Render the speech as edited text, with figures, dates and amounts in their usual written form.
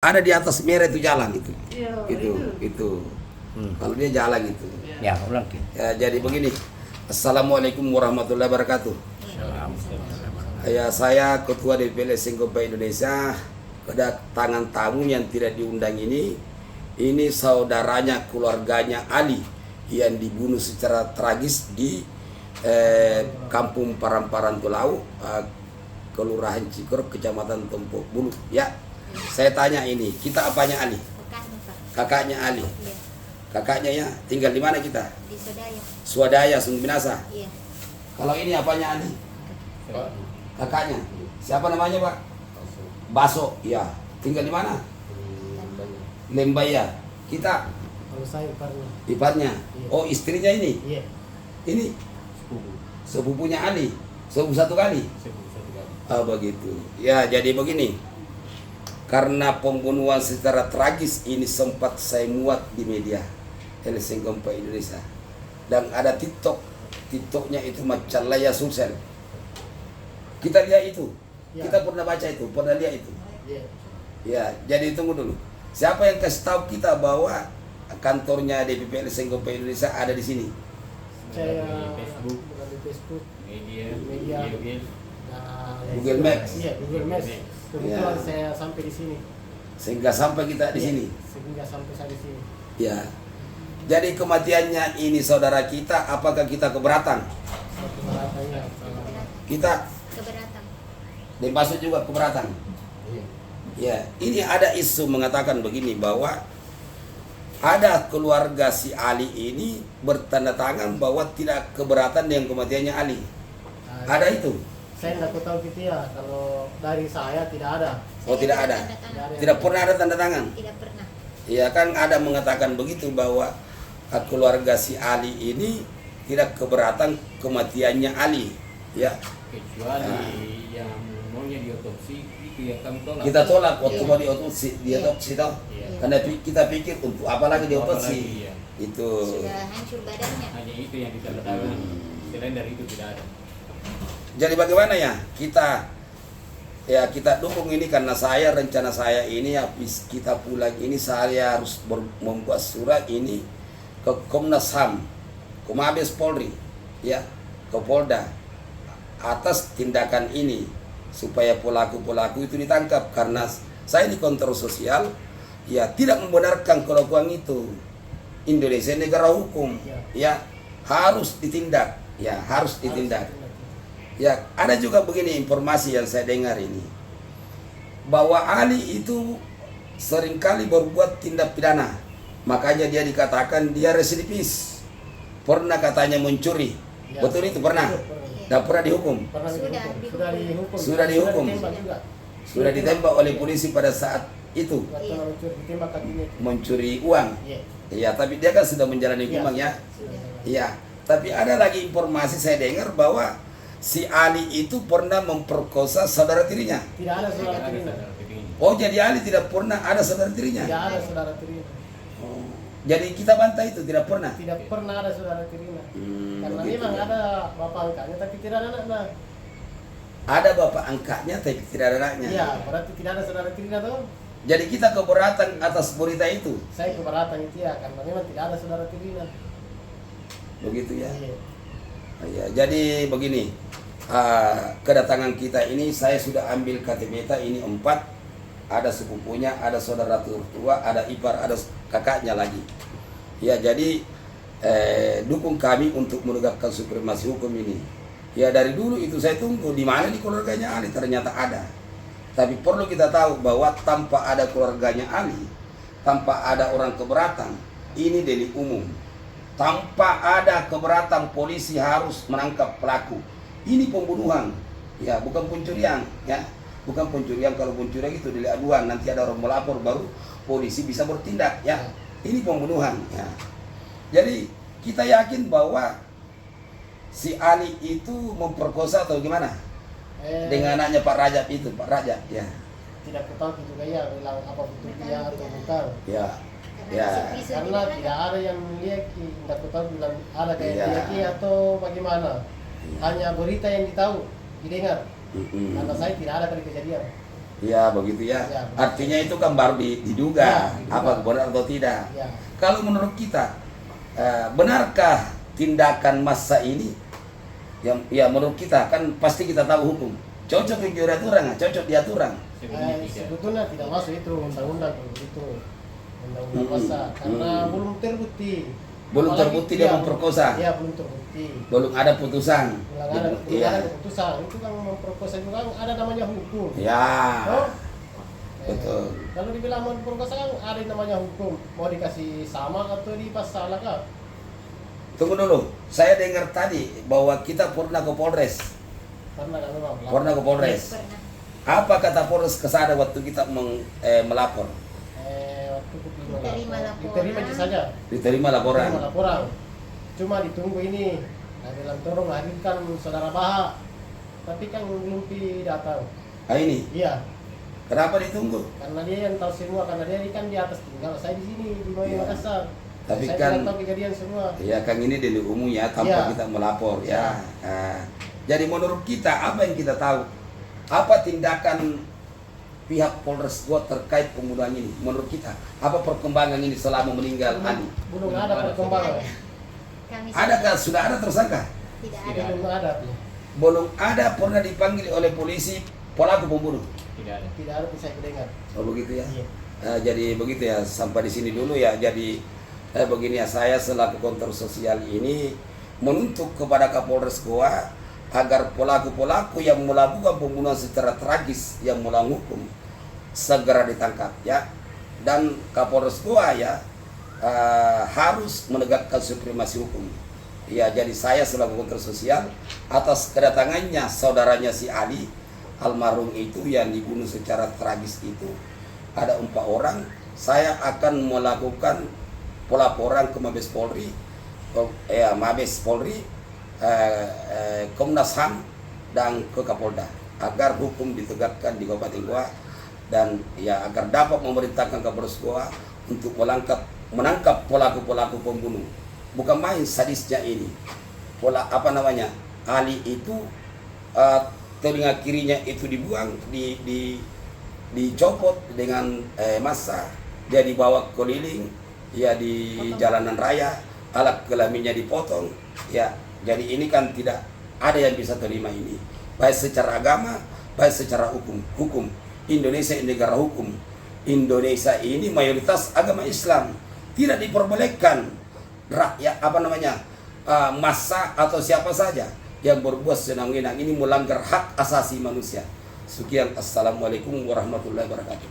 Ada di atas merah itu jalan itu. Iya, Itu. Kalau dia jalan itu. Ya, ulang. Ya, jadi begini. Assalamualaikum warahmatullahi wabarakatuh. Ya, saya Ketua DPD Singkopa Indonesia. Kedatangan tamu yang tidak diundang ini saudaranya, keluarganya Ali yang dibunuh secara tragis di Kampung Paramparan Tulau, Kelurahan Cikor, Kecamatan Tompok Bulu. Ya, saya tanya ini, kita apanya Ali? Kakaknya, Pak. Kakaknya Ali. Iya. Kakaknya ya, tinggal di mana kita? Di Sodaya. Swadaya, Sumber Minasa. Iya. Kalau ini apanya Ali? Kakaknya. Siapa namanya Pak? Baso. Ya. Tinggal di mana? Lembaya. Kita Kalau saya iparnya. iparnya. Iya. Oh, istrinya ini. Iya. Ini sepupunya Ali. Sepupu satu kali. Oh, begitu. Ya, jadi begini. Karena pembunuhan secara tragis ini sempat saya muat di media Singkopa Indonesia. Dan ada TikToknya itu macam layar sosial. Kita lihat itu. Ya. Kita pernah baca itu, pernah lihat itu. Iya. Ya, jadi tunggu dulu. Siapa yang kasih tahu kita bahwa kantornya DPP Singkopa Indonesia ada di sini? Saya Facebook. melalui Facebook, Media. nah, Google Maps. Iya, Google Maps. Kebetulan Ya. saya sampai di sini. Sehingga sampai kita di Iya, sini. Sehingga sampai saya di sini. Ya. Jadi kematiannya ini saudara kita, apakah kita keberatan? Satu keberatannya. Kita Keberatan. dan Baso juga keberatan. Iya. Ya, ini ada isu mengatakan begini bahwa ada keluarga si Ali ini bertanda tangan bahwa tidak keberatan dengan kematiannya Ali. Ada itu? Saya tidak tahu gitu ya. Kalau dari saya tidak ada. Oh, tidak ada. Tanda tangan. Tidak pernah ada tanda tangan. Tidak pernah. Ya kan ada mengatakan begitu bahwa keluarga si Ali ini tidak keberatan kematiannya Ali. Ya, Kecuali yang maunya diotopsi itu yang kami tolak. kita tolak waktu Iya. mau diotopsi, diotopsi toh. Iya. Karena kita pikir untuk apa lagi diotopsi. Apalagi, iya. Itu. Sudah hancur badannya. Hanya itu yang ditandatangan. Selain dari itu tidak ada. Jadi bagaimana ya kita dukung ini karena rencana saya ini habis kita pulang ini saya harus membuat surat ini ke Komnas HAM, ke Mabes Polri, ya, ke Polda atas tindakan ini supaya pelaku-pelaku itu ditangkap karena saya ini kontrol sosial ya tidak membenarkan kelakuan itu. Indonesia negara hukum, ya harus ditindak, ya harus ditindak. Ya, ada juga begini informasi yang saya dengar ini. Bahwa Ali itu seringkali berbuat tindak pidana. Makanya dia dikatakan dia residivis. Pernah katanya mencuri. Ya. Betul itu pernah? Dan pernah dihukum. Pernah Sudah dihukum. Sudah dihukum. Ditembak juga. Sudah ditembak oleh polisi pada saat itu Waktu mencuri ditembak kakinya. mencuri uang. Iya. Ya, tapi dia kan sudah menjalani hukuman ya. Sudah. Iya, tapi ada lagi informasi saya dengar bahwa si Ali itu pernah memperkosa saudara tirinya. Tidak ada saudara Ada tirinya. saudara tirinya. Oh, jadi Ali tidak pernah ada saudara tirinya. Tidak ada saudara tirinya. Oh, jadi kita bantah itu tidak pernah. Tidak pernah ada saudara tirinya. Karena Begitu. memang ada bapak angkatnya tapi tidak ada anaknya. Ada bapak angkatnya tapi tidak ada anaknya. Iya, berarti tidak ada saudara tirinya tuh. Jadi kita keberatan atas berita itu. Saya keberatan itu ya, karena memang tidak ada saudara tirinya. Begitu ya. Iya. Ya, jadi begini. Kedatangan kita ini saya sudah ambil KTP ini 4. Ada sepupunya, ada saudara tua, ada ipar, ada kakaknya lagi. Ya, jadi dukung kami untuk menegakkan supremasi hukum ini. Ya, dari dulu itu saya tunggu di mana di keluarganya Ali, ternyata ada. Tapi perlu kita tahu bahwa tanpa ada keluarganya Ali, tanpa ada orang keberatan, ini delik umum. Tanpa ada keberatan, polisi harus menangkap pelaku. Ini pembunuhan, ya bukan pencurian, ya bukan pencurian. Kalau pencurian itu delik aduan, nanti ada orang melapor baru polisi bisa bertindak, ya. Ini pembunuhan, ya. Jadi kita yakin bahwa si Ali itu memperkosa atau gimana dengan anaknya Pak Rajab itu, Pak Rajab, ya. Tidak ketahui juga ya bilang apa betul dia atau bukan. Ya, Karena ya. isu-isu Karena tidak tidak ada yang melihat, tidak ketahui bilang ada kayak Iya. laki atau bagaimana. Hanya berita yang ditahu, didengar. Mm-mm. Karena saya tidak ada kali kejadian. Ya begitu ya. Ya, begitu. Artinya itu kan baru diduga Ya, diduga. apa benar atau tidak. Ya. Kalau menurut kita benarkah tindakan massa ini? Yang ya menurut kita kan pasti kita tahu hukum. Cocok di aturan, cocok di aturan. Sebenarnya tidak. Sebetulnya tidak masuk itu undang-undang itu undang-undang Hmm. massa karena Hmm. belum terbukti. Belum Apalagi terbukti dia memperkosa. Iya belum terbukti. Belum ada putusan. Belum Iya. ada keputusan itu kan memperkosa itu kan ada namanya hukum. Ya. Oh? Betul. Kalau dibilang mau memperkosa kan ada yang namanya hukum. Mau dikasih sama atau dipasal kah? Tunggu dulu. Saya dengar tadi bahwa kita pernah ke Polres. Karena kan memang Pernah ke Polres. Pernah. Apa kata Polres ke sana waktu kita melapor? waktu Diterima laporan. diterima saja. Diterima laporan. Diterima laporan. Cuma ditunggu ini. Nah, bilang tolong hadirkan saudara Baha. Tapi kan belum datang. Ah ini. Iya. Kenapa ditunggu? Karena dia yang tahu semua, karena dia kan di atas tinggal, saya di sini di Bawah Iya. Makassar. Tapi saya kan- tidak tahu kejadian semua. Ya Kang ini dari umum ya tanpa Iya. kita melapor ya. Nah, jadi menurut kita apa yang kita tahu? Apa tindakan pihak Polres Goa terkait pembunuhan ini? Menurut kita apa perkembangan ini selama meninggal Ali? Belum ada perkembangan. Kami Adakah sudah ada tersangka? tidak Tidak ada. Belum ada. Belum ada pernah dipanggil oleh polisi pelaku pembunuh. Tidak ada. Tidak ada bisa dengar. Oh begitu ya. Iya. Jadi begitu ya sampai di sini dulu ya. Jadi begini ya saya selaku konter sosial ini menuntut kepada Kapolres Goa agar pelaku-pelaku yang melakukan pembunuhan secara tragis yang melanggar hukum segera ditangkap ya. Dan Kapolres Goa ya harus menegakkan supremasi hukum. Ya jadi saya selaku konter sosial atas kedatangannya saudaranya si Ali almarhum itu yang dibunuh secara tragis itu ada 4 orang, saya akan melakukan pelaporan ke Mabes Polri, Mabes Polri, Komnas HAM dan ke Kapolda agar hukum ditegakkan di Kabupaten Goa dan ya agar dapat memerintahkan Kapolres Goa untuk menangkap pelaku-pelaku pembunuh. Bukan main sadisnya ini. Ali itu telinga kirinya itu dibuang, dicopot dengan massa, dia dibawa keliling, ya di jalanan raya, alat kelaminnya dipotong, ya. Jadi ini kan tidak ada yang bisa terima ini, baik secara agama, baik secara hukum. Indonesia ini negara hukum. Indonesia ini mayoritas agama Islam, tidak diperbolehkan rakyat massa atau siapa saja yang berbuat senang-senang ini melanggar hak asasi manusia. Sekian, assalamualaikum warahmatullahi wabarakatuh.